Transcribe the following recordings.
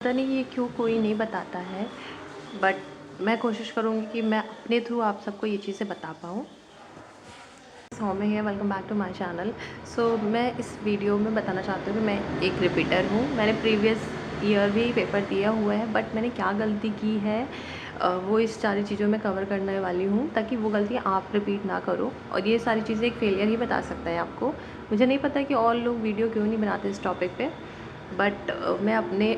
पता नहीं ये क्यों कोई नहीं बताता है, बट मैं कोशिश करूँगी कि मैं अपने थ्रू आप सबको ये चीज़ें बता पाऊँ। सौम्य है, welcome back to my channel. मैं इस वीडियो में बताना चाहती हूँ कि मैं एक रिपीटर हूँ। मैंने प्रीवियस ईयर भी पेपर दिया हुआ है, बट मैंने क्या गलती की है वो इस सारी चीज़ों में कवर करने वाली हूँ, ताकि वो गलती आप रिपीट ना करो। और ये सारी चीज़ें एक फेलियर ही बता सकता है आपको। मुझे नहीं पता कि और लोग वीडियो क्यों नहीं बनाते इस टॉपिक पे, बट मैं अपने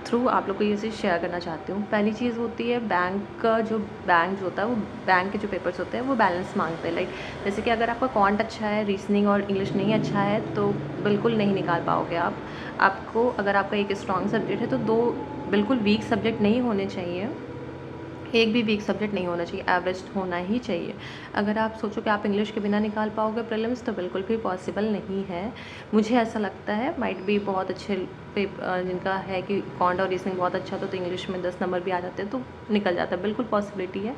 थ्रू आप लोग को ये चीज़ शेयर करना चाहती हूँ। पहली चीज़ होती है बैंक जो होता है, वो बैंक के जो पेपर्स होते हैं वो बैलेंस मांगते हैं। लाइक जैसे कि अगर आपका क्वांट अच्छा है, रीजनिंग और इंग्लिश नहीं अच्छा है, तो बिल्कुल नहीं निकाल पाओगे आप। आपको अगर आपका एक स्ट्रॉन्ग सब्जेक्ट है तो 2 बिल्कुल वीक सब्जेक्ट नहीं होने चाहिए। एक भी वीक सब्जेक्ट नहीं होना चाहिए, एवरेज होना ही चाहिए। अगर आप सोचो कि आप इंग्लिश के बिना निकाल पाओगे प्रीलिम्स, तो बिल्कुल भी पॉसिबल नहीं है। मुझे ऐसा लगता है, माइट बी बहुत अच्छे जिनका है कि क्वांट और रीजनिंग बहुत अच्छा तो इंग्लिश में 10 नंबर भी आ जाते हैं तो निकल जाता है, बिल्कुल पॉसिबिलिटी है,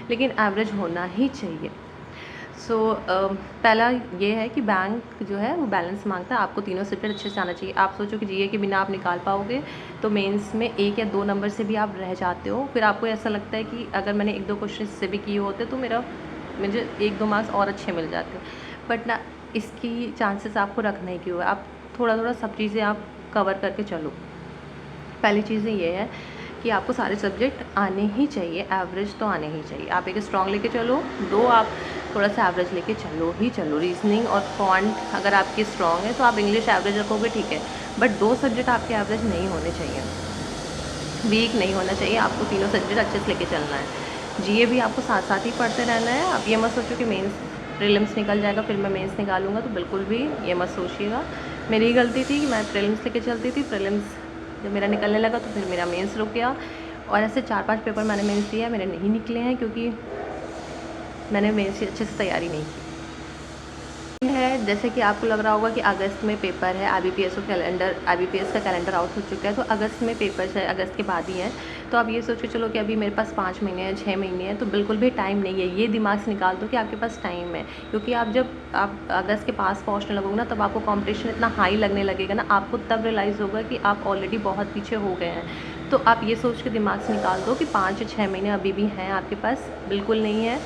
लेकिन एवरेज होना ही चाहिए। पहला ये है कि बैंक जो है वो बैलेंस मांगता है, आपको तीनों सब्जेक्ट अच्छे से आना चाहिए। आप सोचो कि जीए के बिना आप निकाल पाओगे तो मेंस में 1 या 2 नंबर से भी आप रह जाते हो। फिर आपको ऐसा लगता है कि अगर मैंने 1-2 क्वेश्चन इससे भी किए होते तो मुझे 1-2 मार्क्स और अच्छे मिल जाते। बट ना, इसकी चांसेस आपको रखना ही क्यों है। आप थोड़ा-थोड़ा सब चीज़ें आप कवर करके चलो। पहली चीज़ें ये है कि आपको सारे सब्जेक्ट आने ही चाहिए, एवरेज तो आने ही चाहिए। आप एक स्ट्रॉन्ग लेके चलो, 2 आप थोड़ा सा एवरेज लेके चलो ही चलो। रीजनिंग और क्वांट अगर आपकी स्ट्रॉन्ग है तो आप इंग्लिश एवरेज रखोगे, ठीक है, बट 2 सब्जेक्ट आपके एवरेज नहीं होने चाहिए, वीक नहीं होना चाहिए। आपको तीनों सब्जेक्ट अच्छे से लेके चलना है। जीए भी आपको साथ साथ ही पढ़ते रहना है। आप ये मत सोचो कि मेंस प्रीलिम्स निकल जाएगा फिर मैं मेंस निकालूंगा, तो बिल्कुल भी ये मत सोचिएगा। मेरी गलती थी कि मैं प्रीलिम्स लेके चलती थी, प्रीलिम्स जब मेरा निकलने लगा तो फिर मेरा मेंस रुक गया, और ऐसे 4-5 पेपर मैंने मेंस दिया, मेरे नहीं निकले हैं क्योंकि मैंने मेंस की अच्छे से तैयारी नहीं की है। जैसे कि आपको लग रहा होगा कि अगस्त में पेपर है, आईबीपीएस का कैलेंडर आउट हो चुका है, तो अगस्त में पेपर्स है, अगस्त के बाद ही हैं। तो आप ये सोच के चलो कि अभी मेरे पास 5 महीने हैं, 6 महीने हैं, तो बिल्कुल भी टाइम नहीं है। ये दिमाग से निकाल दो कि आपके पास टाइम है, क्योंकि जब आप अगस्त के पास पहुँचने लगोगे ना, तब आपको कॉम्पिटिशन इतना हाई लगने लगेगा ना, आपको तब रियलाइज़ होगा कि आप ऑलरेडी बहुत पीछे हो गए हैं। तो आप ये सोच के दिमाग से निकाल दो कि 5 या 6 महीने अभी भी हैं आपके पास, बिल्कुल नहीं है।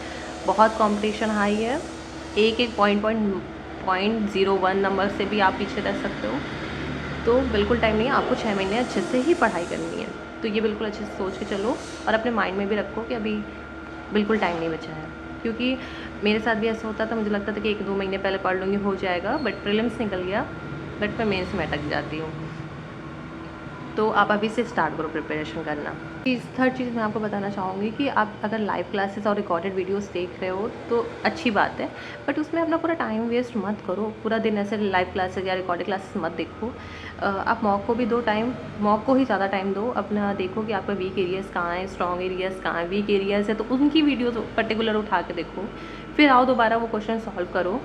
बहुत कॉम्पिटिशन हाई है, एक पॉइंट 01 नंबर से भी आप पीछे रह सकते हो। तो बिल्कुल टाइम नहीं है, आपको 6 महीने अच्छे से ही पढ़ाई करनी है। तो ये बिल्कुल अच्छे से सोच के चलो, और अपने माइंड में भी रखो कि अभी बिल्कुल टाइम नहीं बचा है। क्योंकि मेरे साथ भी ऐसा होता था, मुझे लगता था कि 1-2 महीने पहले पढ़ लूँगी, हो जाएगा, बट प्रीलिम्स निकल गया, बट मैं मेंस में अटक जाती हूँ। तो आप अभी से स्टार्ट करो प्रिपरेशन करना। थर्ड चीज़ मैं आपको बताना चाहूँगी कि आप अगर लाइव क्लासेस और रिकॉर्डेड वीडियोस देख रहे हो तो अच्छी बात है, बट उसमें अपना पूरा टाइम वेस्ट मत करो। पूरा दिन ऐसे लाइव क्लासेस या रिकॉर्डेड क्लासेस मत देखो। आप मॉक को भी दो टाइम, मॉक को ही ज़्यादा टाइम दो। अपना देखो कि आपका वीक एरियाज़ कहाँ हैं, स्ट्रॉन्ग एरियाज़ कहाँ हैं। वीक एरियाज़ है तो उनकी वीडियोज़ पर्टिकुलर उठा के देखो, फिर आओ दोबारा वो क्वेश्चन सॉल्व करो।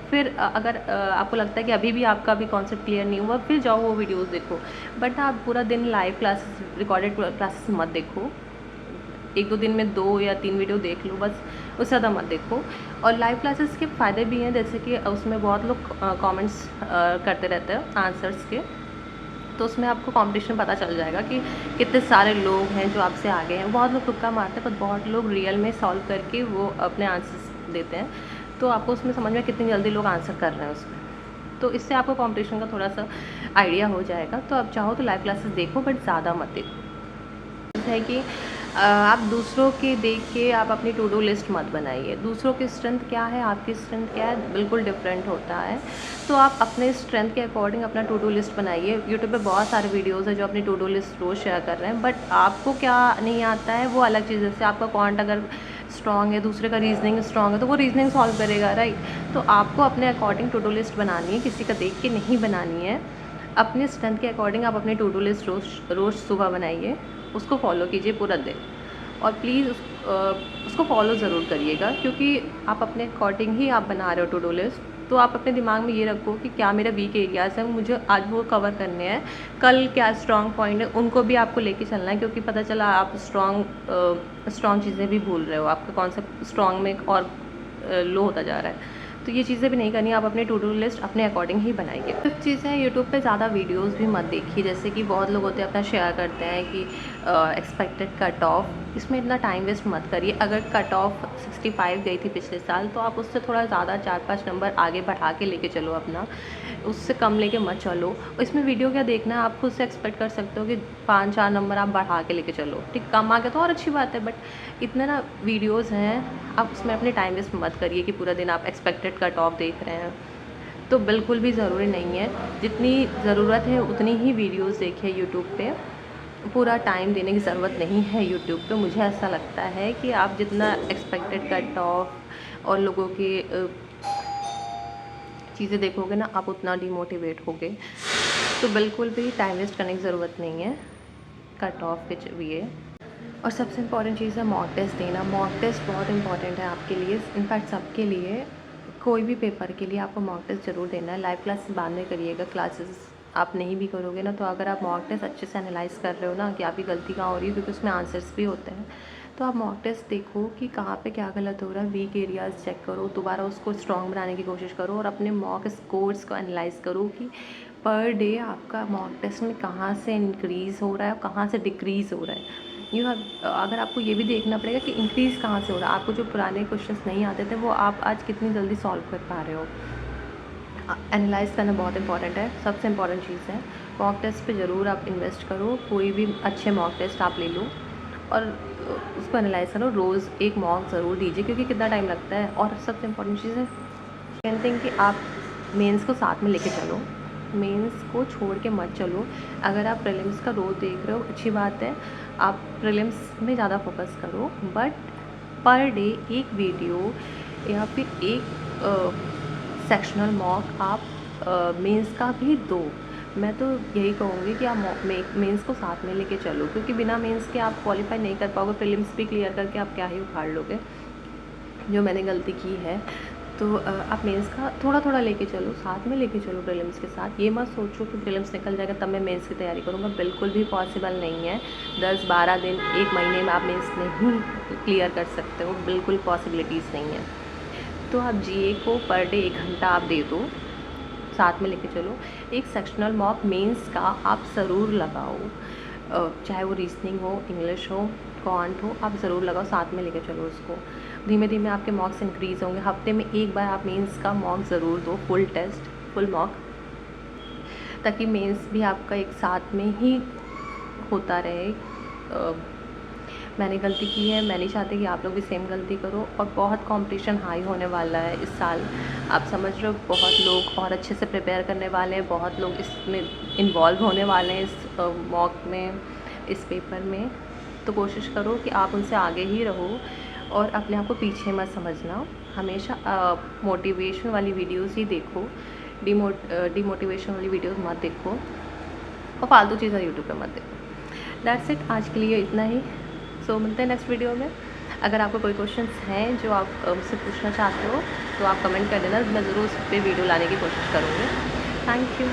फिर अगर आपको लगता है कि अभी भी आपका भी कॉन्सेप्ट क्लियर नहीं हुआ, फिर जाओ वो वीडियोस देखो। बट आप पूरा दिन लाइव क्लासेस, रिकॉर्डेड क्लासेस मत देखो। 1-2 दिन में 2 या 3 वीडियो देख लो बस, उससे ज़्यादा मत देखो। और लाइव क्लासेस के फ़ायदे भी हैं, जैसे कि उसमें बहुत लोग कमेंट्स करते रहते हैं आंसर्स के, तो उसमें आपको कंपटीशन पता चल जाएगा कि कितने सारे लोग हैं जो आपसे आगे हैं। बहुत लोग तुक्का मारते हैं, पर बहुत लोग रियल में सॉल्व करके वो अपने आंसर्स देते हैं, तो आपको उसमें समझ में कितनी जल्दी लोग आंसर कर रहे हैं उसमें। तो इससे आपको कंपटीशन का थोड़ा सा आइडिया हो जाएगा। तो आप चाहो तो लाइव क्लासेस देखो, बट ज़्यादा मत देखो। है कि आप दूसरों के देख के आप अपनी टू डू लिस्ट मत बनाइए। दूसरों की स्ट्रेंथ क्या है, आपकी स्ट्रेंथ क्या है, बिल्कुल डिफरेंट होता है। तो आप अपने स्ट्रेंथ के अकॉर्डिंग अपना टू डू लिस्ट बनाइए। यूट्यूब पे बहुत सारे वीडियोस हैं जो अपनी टू डू लिस्ट रोज़ शेयर कर रहे हैं, बट आपको क्या नहीं आता है वो अलग चीज़ है। जैसे आपका क्वांट अगर स्ट्रॉन्ग है, दूसरे का रीजनिंग स्ट्रॉन्ग है, तो वो रीजनिंग सॉल्व करेगा, राइट। तो आपको अपने अकॉर्डिंग टू डू लिस्ट बनानी है, किसी का देख के नहीं बनानी है। अपने स्ट्रेंथ के अकॉर्डिंग आप अपनी टू डू लिस्ट रोज़ सुबह बनाइए, उसको फॉलो कीजिए पूरा दिन, और प्लीज़ उसको फॉलो ज़रूर करिएगा, क्योंकि आप अपने अकॉर्डिंग ही आप बना रहे हो टू डू लिस्ट। तो आप अपने दिमाग में ये रखो कि क्या मेरा वीक एरियाज़ हैं, मुझे आज वो कवर करने हैं, कल क्या स्ट्रॉन्ग पॉइंट है उनको भी आपको लेके चलना है। क्योंकि पता चला आप स्ट्रॉन्ग चीज़ें भी भूल रहे हो, आपका कॉन्सेप्ट स्ट्रॉन्ग में और लो होता जा रहा है। तो ये चीज़ें भी नहीं करनी, आप अपनी टू डू लिस्ट अपने अकॉर्डिंग ही बनाइए। फिफ्थ चीज़ है, यूट्यूब पे ज़्यादा वीडियोस भी मत देखिए। जैसे कि बहुत लोग होते हैं अपना शेयर करते हैं कि एक्सपेक्टेड कट ऑफ, इसमें इतना टाइम वेस्ट मत करिए। अगर कट ऑफ 65 गई थी पिछले साल, तो आप उससे थोड़ा ज़्यादा 4-5 नंबर आगे बढ़ा के लेके चलो अपना, उससे कम लेके मत चलो। इसमें वीडियो क्या देखना है, आप खुद से एक्सपेक्ट कर सकते हो कि 5-4 नंबर आप बढ़ा के लेके चलो, ठीक। कम आ गया तो और अच्छी बात है, बट इतने ना वीडियोज़ हैं, आप उसमें अपने टाइम वेस्ट मत करिए कि पूरा दिन आप एक्सपेक्टेड कट ऑफ देख रहे हैं। तो बिल्कुल भी ज़रूरी नहीं है, जितनी ज़रूरत है उतनी ही वीडियोज़ देखिए यूट्यूब पे। पूरा टाइम देने की ज़रूरत नहीं है यूट्यूब पे। मुझे ऐसा लगता है कि आप जितना एक्सपेक्टेड कट ऑफ और लोगों के चीज़ें देखोगे ना, आप उतना डिमोटिवेट होगे। तो बिल्कुल भी टाइम वेस्ट करने की ज़रूरत नहीं है कट ऑफ के लिए। और सबसे इम्पॉर्टेंट चीज़ है मॉक टेस्ट देना। मॉक टेस्ट बहुत इंपॉर्टेंट है आपके लिए, इनफैक्ट सबके लिए। कोई भी पेपर के लिए आपको मॉक टेस्ट ज़रूर देना है। लाइव क्लास बाद में करिएगा, क्लासेस आप नहीं भी करोगे ना, तो अगर आप मॉक टेस्ट अच्छे से एनालाइज़ कर रहे हो ना कि आपकी गलती कहाँ हो रही है, क्योंकि उसमें आंसर्स भी होते हैं, तो आप मॉक टेस्ट देखो कि कहाँ पे क्या गलत हो रहा है, वीक एरियाज़ चेक करो, दोबारा उसको स्ट्रॉन्ग बनाने की कोशिश करो और अपने मॉक स्कोर्स को एनालाइज़ करो कि पर डे आपका मॉक टेस्ट में कहाँ से इंक्रीज़ हो रहा है और कहाँ से डिक्रीज़ हो रहा है। अगर आपको ये भी देखना पड़ेगा कि इंक्रीज़ कहाँ से हो रहा है। आपको जो पुराने क्वेश्चंस नहीं आते थे, वो आप आज कितनी जल्दी सॉल्व कर पा रहे हो। एनालाइज़ करना बहुत इंपॉर्टेंट है, सबसे इम्पॉर्टेंट चीज़ है। मॉक टेस्ट पे ज़रूर आप इन्वेस्ट करो, कोई भी अच्छे मॉक टेस्ट आप ले लो और उसको एनालाइज़ करो। रोज़ एक मॉक ज़रूर दीजिए, क्योंकि कितना टाइम लगता है। और सबसे इम्पॉर्टेंट चीज़ है सेकंड थिंग कि आप मेंस को साथ में लेके चलो, मेंस को छोड़ के मत चलो। अगर आप प्रीलिम्स का रोज़ देख रहे हो, अच्छी बात है, आप प्रीलिम्स में ज़्यादा फोकस करो, बट पर डे एक वीडियो या फिर एक सेक्शनल मॉक आप मेंस का भी दो। मैं तो यही कहूँगी कि आप मेंस को साथ में लेके चलो, क्योंकि बिना मेंस के आप क्वालिफाई नहीं कर पाओगे। प्रीलिम्स भी क्लियर करके आप क्या ही उखाड़ लोगे, जो मैंने गलती की है। तो आप मेंस का थोड़ा थोड़ा लेके चलो, साथ में लेके चलो प्रीलिम्स के साथ। ये मत सोचो कि प्रीलिम्स निकल जाएगा तब मैं मेंस की तैयारी करूँगा, बिल्कुल भी पॉसिबल नहीं है। 10-12 दिन, 1 महीने में आप मेंस नहीं क्लियर कर सकते हो, बिल्कुल पॉसिबिलिटीज़ नहीं है। तो आप जीए को पर डे 1 घंटा आप दे दो, साथ में लेके चलो। एक सेक्शनल मॉक मेंस का आप ज़रूर लगाओ, चाहे वो रीजनिंग हो, इंग्लिश हो, क्वांट हो, आप ज़रूर लगाओ, साथ में लेके चलो उसको। धीमे धीमे आपके मॉक्स इंक्रीज़ होंगे। हफ्ते में एक बार आप मेंस का मॉक ज़रूर दो, फुल टेस्ट, फुल मॉक, ताकि मेंस भी आपका एक साथ में ही होता रहे। मैंने गलती की है, मैं नहीं चाहती कि आप लोग भी सेम गलती करो। और बहुत कंपटीशन हाई होने वाला है इस साल, आप समझ रहे हो। बहुत लोग और अच्छे से प्रिपेयर करने वाले हैं, बहुत लोग इसमें इन्वॉल्व होने वाले हैं, इस मॉक में, इस पेपर में। तो कोशिश करो कि आप उनसे आगे ही रहो और अपने आप को पीछे मत समझना। हमेशा मोटिवेशन वाली वीडियोज़ ही देखो, डिमोटिवेशन वाली वीडियोज़ मत देखो और फालतू चीज़ें यूट्यूब पे मत देखो। दैट्स इट, आज के लिए इतना ही। सो मिलते हैं नेक्स्ट वीडियो में। अगर आपको कोई क्वेश्चंस हैं जो आप मुझसे पूछना चाहते हो, तो आप कमेंट कर देना, मैं ज़रूर उस पर वीडियो लाने की कोशिश करूँगी। Thank you.